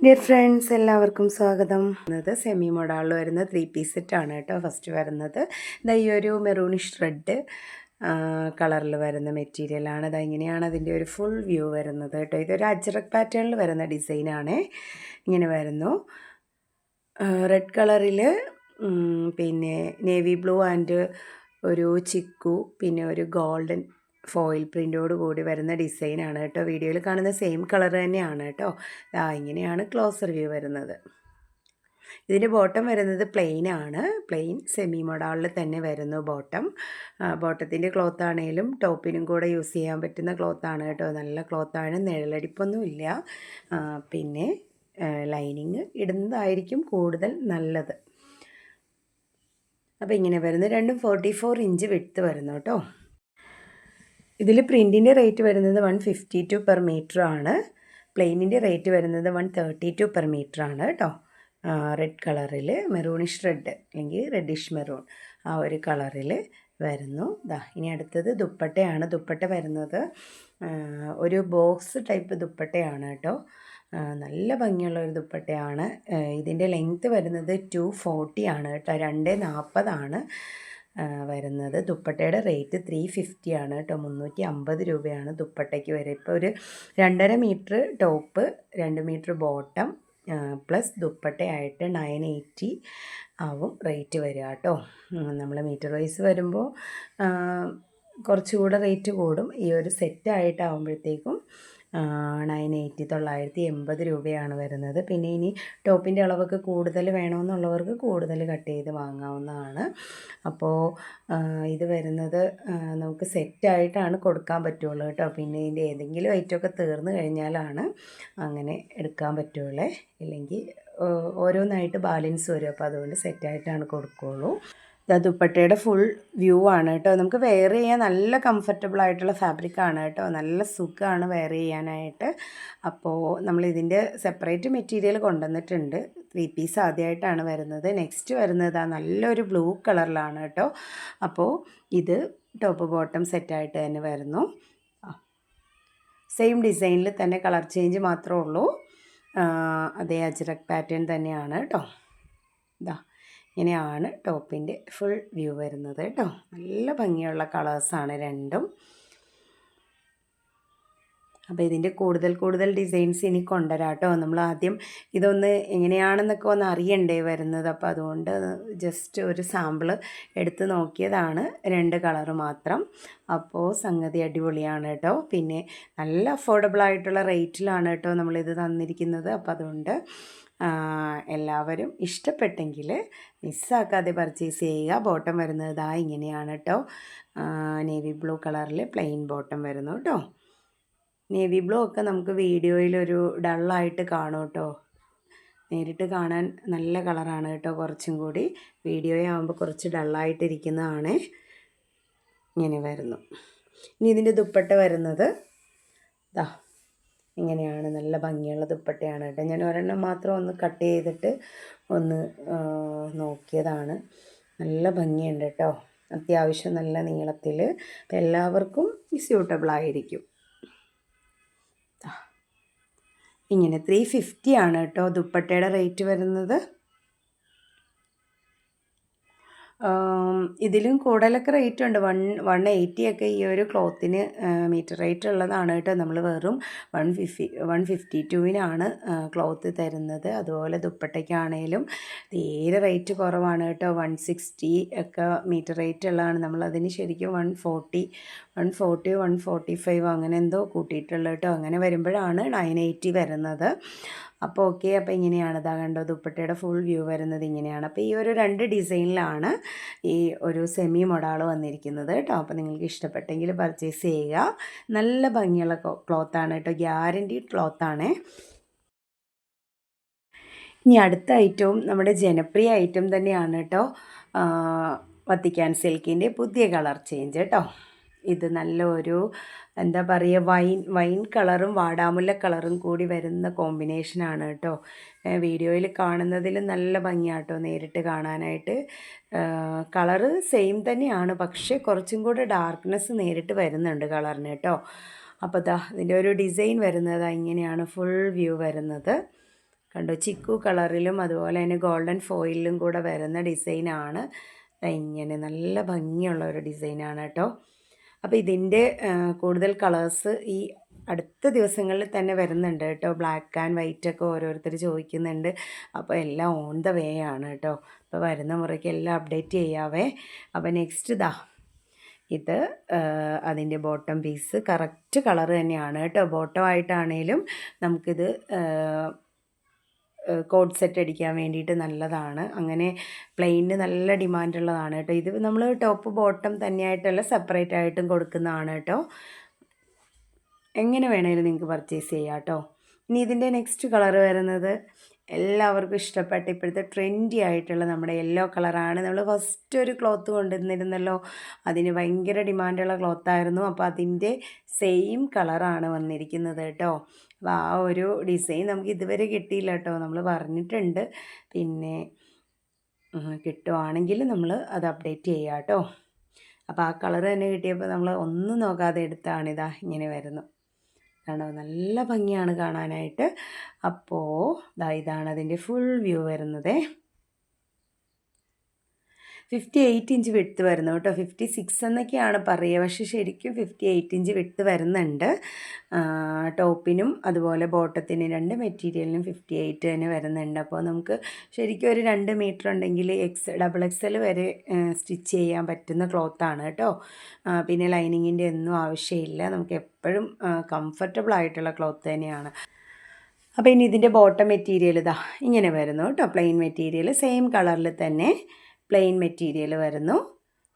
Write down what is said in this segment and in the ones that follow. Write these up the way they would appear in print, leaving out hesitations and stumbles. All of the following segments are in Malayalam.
ഡിയർ ഫ്രണ്ട്സ്, എല്ലാവർക്കും സ്വാഗതം. സെമി മോഡാളിൽ വരുന്ന 3 പീസ് സെറ്റാണ് കേട്ടോ. ഫസ്റ്റ് വരുന്നത് ഈ ഒരു മെറൂണിഷ് റെഡ് കളറിൽ വരുന്ന മെറ്റീരിയലാണ്. ഇങ്ങനെയാണ് അതിൻ്റെ ഒരു ഫുൾ വ്യൂ വരുന്നത് കേട്ടോ. ഇതൊരു അജ്രക് പാറ്റേണിൽ വരുന്ന ഡിസൈനാണ്. ഇങ്ങനെ വരുന്നു. റെഡ് കളറിൽ പിന്നെ നേവി ബ്ലൂ ആൻഡ് ഒരു ചിക്കു, പിന്നെ ഒരു ഗോൾഡൻ ഫോയിൽ പ്രിൻ്റോട് കൂടി വരുന്ന ഡിസൈനാണ് കേട്ടോ. വീഡിയോയിൽ കാണുന്ന സെയിം കളർ തന്നെയാണ് കേട്ടോ. ഇങ്ങനെയാണ് ക്ലോസർ വ്യൂ വരുന്നത്. ഇതിൻ്റെ ബോട്ടം വരുന്നത് പ്ലെയിൻ ആണ്. പ്ലെയിൻ സെമി മോഡാളിൽ തന്നെ വരുന്നു ബോട്ടം. ബോട്ടത്തിൻ്റെ ക്ലോത്ത് ആണെങ്കിലും ടോപ്പിനും കൂടെ യൂസ് ചെയ്യാൻ പറ്റുന്ന ക്ലോത്താണ് കേട്ടോ. നല്ല ക്ലോത്താണ്, നിഴലടിപ്പൊന്നുമില്ല. പിന്നെ ലൈനിങ് ഇടുന്നതായിരിക്കും കൂടുതൽ നല്ലത്. അപ്പോൾ ഇങ്ങനെ വരുന്നു. രണ്ടും 44 ഇഞ്ച് വിഡ്ത്ത് വരുന്നു കേട്ടോ. ഇതിൽ പ്രിൻറ്റിൻ്റെ റേറ്റ് വരുന്നത് 152 പെർ മീറ്റർ ആണ്. പ്ലെയിനിൻ്റെ റേറ്റ് വരുന്നത് 132 പെർ മീറ്റർ ആണ് കേട്ടോ. റെഡ് കളറിൽ മെറൂണിഷ് റെഡ് അല്ലെങ്കിൽ റെഡിഷ് മെറൂൺ ആ ഒരു കളറിൽ വരുന്നു. ഇനി അടുത്തത് ദുപ്പട്ടയാണ്. ദുപ്പട്ട വരുന്നത് ഒരു ബോക്സ് ടൈപ്പ് ദുപ്പട്ടയാണ് കേട്ടോ. നല്ല ഭംഗിയുള്ള ഒരു ദുപ്പട്ടയാണ്. ഇതിൻ്റെ ലെങ്ത്ത് വരുന്നത് 240 ആണ് കേട്ടോ. 240 ആണ് വരുന്നത്. ദുപ്പട്ടയുടെ റേറ്റ് 350 ആണ് കേട്ടോ. 350 രൂപയാണ് ദുപ്പട്ടയ്ക്ക് വരെ. ഇപ്പോൾ ഒരു 2.5 metre top, 2 metre bottom plus ദുപ്പട്ടയായിട്ട് 980 ആവും റേറ്റ് വരിക കേട്ടോ. നമ്മൾ മീറ്റർ വൈസ് വരുമ്പോൾ കുറച്ചുകൂടെ റേറ്റ് കൂടും. ഈ ഒരു സെറ്റായിട്ടാവുമ്പോഴത്തേക്കും 980 രൂപയാണ് വരുന്നത്. പിന്നെ ഇനി ടോപ്പിൻ്റെ അളവൊക്കെ കൂടുതൽ വേണമെന്നുള്ളവർക്ക് കൂടുതൽ കട്ട് ചെയ്ത് വാങ്ങാവുന്നതാണ്. അപ്പോൾ ഇത് വരുന്നത് നമുക്ക് സെറ്റായിട്ടാണ് കൊടുക്കാൻ പറ്റുള്ളൂ കേട്ടോ. പിന്നെ ഇതിൻ്റെ ഏതെങ്കിലും ഐറ്റമൊക്കെ തീർന്നു കഴിഞ്ഞാലാണ് അങ്ങനെ എടുക്കാൻ പറ്റുള്ളൂ. ഇല്ലെങ്കിൽ ഓരോന്നായിട്ട് ബാലൻസ് വരും. അപ്പോൾ അതുകൊണ്ട് സെറ്റായിട്ടാണ് കൊടുക്കുകയുള്ളൂ. ദുപ്പട്ടയുടെ ഫുൾ വ്യൂ ആണ് കേട്ടോ. നമുക്ക് വെയർ ചെയ്യാൻ നല്ല കംഫർട്ടബിൾ ആയിട്ടുള്ള ഫാബ്രിക്കാണ് കേട്ടോ. നല്ല സുഖമാണ് വെയർ ചെയ്യാനായിട്ട്. അപ്പോൾ നമ്മളിതിൻ്റെ സെപ്പറേറ്റ് മെറ്റീരിയൽ കൊണ്ടുവന്നിട്ടുണ്ട്. 3 പീസ് ആദ്യമായിട്ടാണ് വരുന്നത്. നെക്സ്റ്റ് വരുന്നത് നല്ലൊരു ബ്ലൂ കളറിലാണ് കേട്ടോ. അപ്പോൾ ഇത് ടോപ്പ് ബോട്ടം സെറ്റായിട്ട് തന്നെ വരുന്നു. സെയിം ഡിസൈനിൽ തന്നെ കളർ ചേഞ്ച് മാത്രമേ ഉള്ളൂ. അതേ അജ്രക് പാറ്റേൺ തന്നെയാണ് കേട്ടോ. ഇങ്ങനെയാണ് ടോപ്പിൻ്റെ ഫുൾ വ്യൂ വരുന്നത് കേട്ടോ. നല്ല ഭംഗിയുള്ള കളേഴ്സാണ് രണ്ടും. അപ്പോൾ ഇതിൻ്റെ കൂടുതൽ ഡിസൈൻസ് ഇനി കൊണ്ടുവരാം കേട്ടോ. നമ്മൾ ആദ്യം ഇതൊന്ന് എങ്ങനെയാണെന്നൊക്കെ ഒന്ന് അറിയണ്ടേ വരുന്നത്. അപ്പോൾ അതുകൊണ്ട് ജസ്റ്റ് ഒരു സാമ്പിൾ എടുത്ത് നോക്കിയതാണ്. 2 കളറ് മാത്രം. അപ്പോൾ സംഗതി അടിപൊളിയാണ് കേട്ടോ. പിന്നെ നല്ല അഫോർഡബിൾ ആയിട്ടുള്ള റേറ്റിലാണ് കേട്ടോ നമ്മളിത് തന്നിരിക്കുന്നത്. അപ്പോൾ അതുകൊണ്ട് എല്ലാവരും ഇഷ്ടപ്പെട്ടെങ്കിൽ മിസ്സാക്കാതെ പർച്ചേസ് ചെയ്യുക. ബോട്ടം വരുന്നത് ഇങ്ങനെയാണ് കേട്ടോ. നേവി ബ്ലൂ കളറിൽ പ്ലെയിൻ ബോട്ടം വരുന്നു കേട്ടോ. നേവി ബ്ലൂ ഒക്കെ നമുക്ക് വീഡിയോയിലൊരു ഡള്ളായിട്ട് കാണും കേട്ടോ. നേരിട്ട് കാണാൻ നല്ല കളറാണ് കേട്ടോ. കുറച്ചും കൂടി വീഡിയോയാകുമ്പോൾ കുറച്ച് ഡള്ളായിട്ടിരിക്കുന്നതാണ്. ഇങ്ങനെ വരുന്നു. ഇനി ഇതിൻ്റെ ദുപ്പട്ട വരുന്നത് ഇങ്ങനെയാണ്. നല്ല ഭംഗിയുള്ള ദുപ്പട്ടയാണ് കേട്ടോ. ഞാൻ ഒരെണ്ണം മാത്രം ഒന്ന് കട്ട് ചെയ്തിട്ട് ഒന്ന് നോക്കിയതാണ്. നല്ല ഭംഗിയുണ്ട് കേട്ടോ. അത്യാവശ്യം നല്ല നീളത്തിൽ. അപ്പോൾ എല്ലാവർക്കും സ്യൂട്ടബിൾ ആയിരിക്കും. ഇങ്ങനെ 350 ആണ് കേട്ടോ ദുപ്പട്ടയുടെ റേറ്റ് വരുന്നത്. ഇതിലും കൂടുതലൊക്കെ റേറ്റ് ഉണ്ട്. 180 ഒക്കെ ഈ ഒരു ക്ലോത്തിന് മീറ്റർ റേറ്റ് ഉള്ളതാണ് കേട്ടോ. നമ്മൾ വെറും 152-നാണ് ക്ലോത്ത് തരുന്നത്. അതുപോലെ ദുപ്പട്ടയ്ക്കാണേലും തീരെ റേറ്റ് കുറവാണ് കേട്ടോ. 160 ഒക്കെ മീറ്റർ റേറ്റ് ഉള്ളതാണ്. നമ്മളതിന് ശരിക്കും 140, 145 അങ്ങനെ എന്തോ കൂട്ടിയിട്ടുള്ളത് കേട്ടോ. അങ്ങനെ വരുമ്പോഴാണ് 980 വരുന്നത്. അപ്പോൾ ഓക്കെ. അപ്പോൾ ഇങ്ങനെയാണ് കണ്ടോ ദുപ്പട്ടയുടെ ഫുൾ വ്യൂ വരുന്നത് ഇങ്ങനെയാണ്. അപ്പോൾ ഈ ഒരു 2 ഡിസൈനിലാണ് ഈ ഒരു സെമി മൊഡാൾ വന്നിരിക്കുന്നത് കേട്ടോ. അപ്പോൾ നിങ്ങൾക്ക് ഇഷ്ടപ്പെട്ടെങ്കിൽ പർച്ചേസ് ചെയ്യുക. നല്ല ഭംഗിയുള്ള ക്ലോത്താണ് കേട്ടോ. ഗ്യാരൻറ്റി ക്ലോത്താണ്. ഇനി അടുത്ത ഐറ്റവും നമ്മുടെ ജനപ്രിയ ഐറ്റം തന്നെയാണ് കേട്ടോ. വത്തിക്കാൻ സിൽക്കിൻ്റെ പുതിയ കളർ ചേഞ്ച് കേട്ടോ. ഇത് നല്ലൊരു എന്താ പറയുക വൈൻ കളറും വാടാമുല്ല കളറും കൂടി വരുന്ന കോമ്പിനേഷനാണ് കേട്ടോ. വീഡിയോയിൽ കാണുന്നതിൽ നല്ല ഭംഗിയാട്ടോ നേരിട്ട് കാണാനായിട്ട്. കളറ് സെയിം തന്നെയാണ്, പക്ഷേ കുറച്ചും കൂടെ ഡാർക്ക്നെസ് നേരിട്ട് വരുന്നുണ്ട് കളറിന് കേട്ടോ. അപ്പോൾ ഇതിൻ്റെ ഒരു ഡിസൈൻ വരുന്നത് ഇങ്ങനെയാണ് ഫുൾ വ്യൂ വരുന്നത്. കണ്ടോ, ചിക്കു കളറിലും അതുപോലെ തന്നെ ഗോൾഡൻ ഫോയിലും കൂടെ വരുന്ന ഡിസൈനാണ്. ഇങ്ങനെ നല്ല ഭംഗിയുള്ള ഒരു ഡിസൈനാണ് കേട്ടോ. അപ്പോൾ ഇതിൻ്റെ കൂടുതൽ കളേഴ്സ് ഈ അടുത്ത ദിവസങ്ങളിൽ തന്നെ വരുന്നുണ്ട് കേട്ടോ. ബ്ലാക്ക് ആൻഡ് വൈറ്റ് ഒക്കെ ഓരോരുത്തർ ചോദിക്കുന്നുണ്ട്. അപ്പോൾ എല്ലാം ഓൺ ദ വേ ആണ് കേട്ടോ. അപ്പോൾ വരുന്ന മുറയ്ക്ക് എല്ലാം അപ്ഡേറ്റ് ചെയ്യാവേ. അപ്പോൾ നെക്സ്റ്റ് ഇത് അതിൻ്റെ ബോട്ടം പീസ് കറക്റ്റ് കളർ തന്നെയാണ് കേട്ടോ. ബോട്ടം ആയിട്ടാണേലും നമുക്കിത് കോഡ് സെറ്റ് അടിക്കാൻ വേണ്ടിയിട്ട് നല്ലതാണ്. അങ്ങനെ പ്ലെയിനിന് നല്ല ഡിമാൻഡുള്ളതാണ് കേട്ടോ. ഇത് നമ്മൾ ടോപ്പ് ബോട്ടം തന്നെയായിട്ടല്ല, സെപ്പറേറ്റ് ആയിട്ടും കൊടുക്കുന്നതാണ് കേട്ടോ. എങ്ങനെ വേണേലും നിങ്ങൾക്ക് പർച്ചേസ് ചെയ്യാം കേട്ടോ. ഇനി ഇതിൻ്റെ നെക്സ്റ്റ് കളർ വരുന്നത് എല്ലാവർക്കും ഇഷ്ടപ്പെട്ട ഇപ്പോഴത്തെ ട്രെൻഡി ആയിട്ടുള്ള നമ്മുടെ യെല്ലോ കളറാണ്. നമ്മൾ ഫസ്റ്റ് ഒരു ക്ലോത്ത് കൊണ്ടുവന്നിരുന്നല്ലോ, അതിന് ഭയങ്കര ഡിമാൻഡുള്ള ക്ലോത്തായിരുന്നു. അപ്പോൾ അതിൻ്റെ സെയിം കളറാണ് വന്നിരിക്കുന്നത് കേട്ടോ. അപ്പോൾ ആ ഒരു ഡിസൈൻ നമുക്ക് ഇതുവരെ കിട്ടിയില്ല കേട്ടോ. നമ്മൾ പറഞ്ഞിട്ടുണ്ട്, പിന്നെ കിട്ടുവാണെങ്കിൽ നമ്മൾ അത് അപ്ഡേറ്റ് ചെയ്യാം കേട്ടോ. അപ്പോൾ ആ കളർ തന്നെ കിട്ടിയപ്പോൾ നമ്മൾ ഒന്നും നോക്കാതെ എടുത്താണിതാ ഇങ്ങനെ വരുന്നു. കണ്ടോ, നല്ല ഭംഗിയാണ് കാണാനായിട്ട്. അപ്പോൾ ഇതാണ് അതിൻ്റെ ഫുൾ വ്യൂ വരുന്നത്. 58 ഇഞ്ച് വിട്ത്ത് വരുന്നു കേട്ടോ. 56 എന്നൊക്കെയാണ് പറയുക, പക്ഷേ ശരിക്കും 58 ഇഞ്ച് വിട്ത്ത് വരുന്നുണ്ട്. ടോപ്പിനും അതുപോലെ ബോട്ടത്തിനും രണ്ട് മെറ്റീരിയലിനും 58 തന്നെ വരുന്നുണ്ട്. അപ്പോൾ നമുക്ക് ശരിക്കും ഒരു 2 മീറ്റർ ഉണ്ടെങ്കിൽ ഡബിൾ എക്സൽ വരെ സ്റ്റിച്ച് ചെയ്യാൻ പറ്റുന്ന ക്ലോത്താണ് കേട്ടോ. പിന്നെ ലൈനിങ്ങിൻ്റെ ഒന്നും ആവശ്യമില്ല. നമുക്ക് എപ്പോഴും കംഫർട്ടബിൾ ആയിട്ടുള്ള ക്ലോത്ത് തന്നെയാണ്. അപ്പോൾ ഇനി ഇതിൻ്റെ ബോട്ടം മെറ്റീരിയൽ ഇങ്ങനെ വരുന്നു കേട്ടോ. പ്ലെയിൻ മെറ്റീരിയൽ സെയിം കളറിൽ തന്നെ പ്ലെയിൻ മെറ്റീരിയൽ വരുന്നു.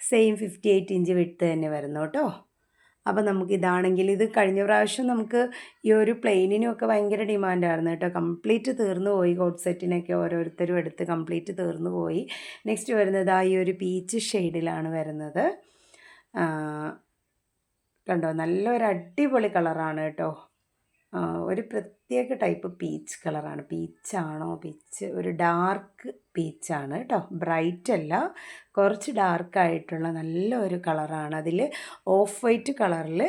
സെയിം 58 ഇഞ്ച് വിട്ത്ത് തന്നെ വരുന്നു കേട്ടോ. അപ്പോൾ നമുക്കിതാണെങ്കിൽ ഇത് കഴിഞ്ഞ പ്രാവശ്യം നമുക്ക് ഈ ഒരു പ്ലെയിനിനൊക്കെ ഭയങ്കര ഡിമാൻഡായിരുന്നു കേട്ടോ. കംപ്ലീറ്റ് തീർന്നു പോയി. കോട്ട് സെറ്റിനൊക്കെ ഓരോരുത്തരും എടുത്ത് കംപ്ലീറ്റ് തീർന്നു പോയി. നെക്സ്റ്റ് വരുന്നത് ഈ ഒരു പീച്ച് ഷെയ്ഡിലാണ് വരുന്നത്. കണ്ടോ, നല്ലൊരു അടിപൊളി കളറാണ് കേട്ടോ. ഒരു പ്രത്യേക ടൈപ്പ് പീച്ച് കളറാണ്. പീച്ച് ഒരു ഡാർക്ക് പീച്ചാണ് കേട്ടോ. ബ്രൈറ്റ് അല്ല, കുറച്ച് ഡാർക്കായിട്ടുള്ള നല്ലൊരു കളറാണ്. അതിൽ ഓഫ് വൈറ്റ് കളറിൽ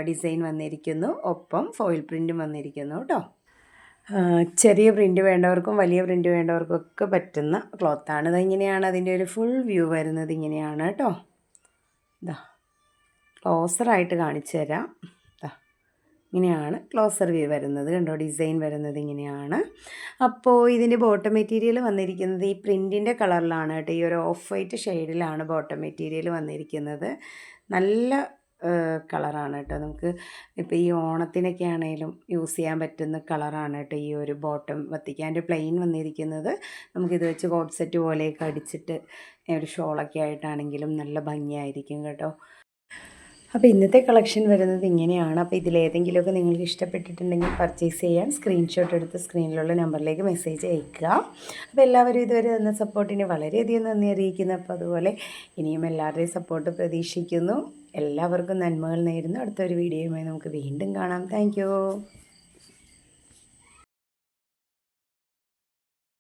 ഡിസൈൻ വന്നിരിക്കുന്നു, ഒപ്പം ഫോയിൽ പ്രിൻറ്റും വന്നിരിക്കുന്നു കേട്ടോ. ചെറിയ പ്രിൻറ്റ് വേണ്ടവർക്കും വലിയ പ്രിൻറ്റ് വേണ്ടവർക്കും ഒക്കെ പറ്റുന്ന ക്ലോത്താണ്. ഇതിങ്ങനെയാണ് അതിൻ്റെ ഒരു ഫുൾ വ്യൂ വരുന്നത്. ഇങ്ങനെയാണ് കേട്ടോ. ക്ലോസറായിട്ട് കാണിച്ചു തരാം. ഇങ്ങനെയാണ് ക്ലോസർ വ്യൂ വരുന്നത്. കണ്ടോ, ഡിസൈൻ വരുന്നത് ഇങ്ങനെയാണ്. അപ്പോൾ ഇതിൻ്റെ ബോട്ടം മെറ്റീരിയൽ വന്നിരിക്കുന്നത് ഈ പ്രിൻറ്റിൻ്റെ കളറിലാണ് കേട്ടോ. ഈ ഒരു ഓഫ് വൈറ്റ് ഷെയ്ഡിലാണ് ബോട്ടം മെറ്റീരിയൽ വന്നിരിക്കുന്നത്. നല്ല കളറാണ് കേട്ടോ. നമുക്ക് ഇപ്പോൾ ഈ ഓണത്തിനൊക്കെ ആണെങ്കിലും യൂസ് ചെയ്യാൻ പറ്റുന്ന കളറാണ് കേട്ടോ. ഈ ഒരു ബോട്ടം വത്തിക്കാൻ്റെ പ്ലെയിൻ വന്നിരിക്കുന്നത്. നമുക്കിത് വെച്ച് കോട്ട് സെറ്റ് പോലെയൊക്കെ അടിച്ചിട്ട് ഒരു ഷോളൊക്കെ ആയിട്ടാണെങ്കിലും നല്ല ഭംഗിയായിരിക്കും കേട്ടോ. അപ്പോൾ ഇന്നത്തെ കളക്ഷൻ വരുന്നത് ഇങ്ങനെയാണ്. അപ്പോൾ ഇതിലേതെങ്കിലുമൊക്കെ നിങ്ങൾക്ക് ഇഷ്ടപ്പെട്ടിട്ടുണ്ടെങ്കിൽ പർച്ചേസ് ചെയ്യാൻ സ്ക്രീൻഷോട്ട് എടുത്ത് സ്ക്രീനിലുള്ള നമ്പറിലേക്ക് മെസ്സേജ് അയയ്ക്കുക. അപ്പോൾ എല്ലാവരും ഇതുവരെ തന്ന സപ്പോർട്ടിന് വളരെയധികം നന്ദി അറിയിക്കുന്നു. അപ്പോൾ അതുപോലെ ഇനിയും എല്ലാവരുടെയും സപ്പോർട്ട് പ്രതീക്ഷിക്കുന്നു. എല്ലാവർക്കും നന്മകൾ നേരുന്നു. അടുത്തൊരു വീഡിയോയുമായി നമുക്ക് വീണ്ടും കാണാം. താങ്ക്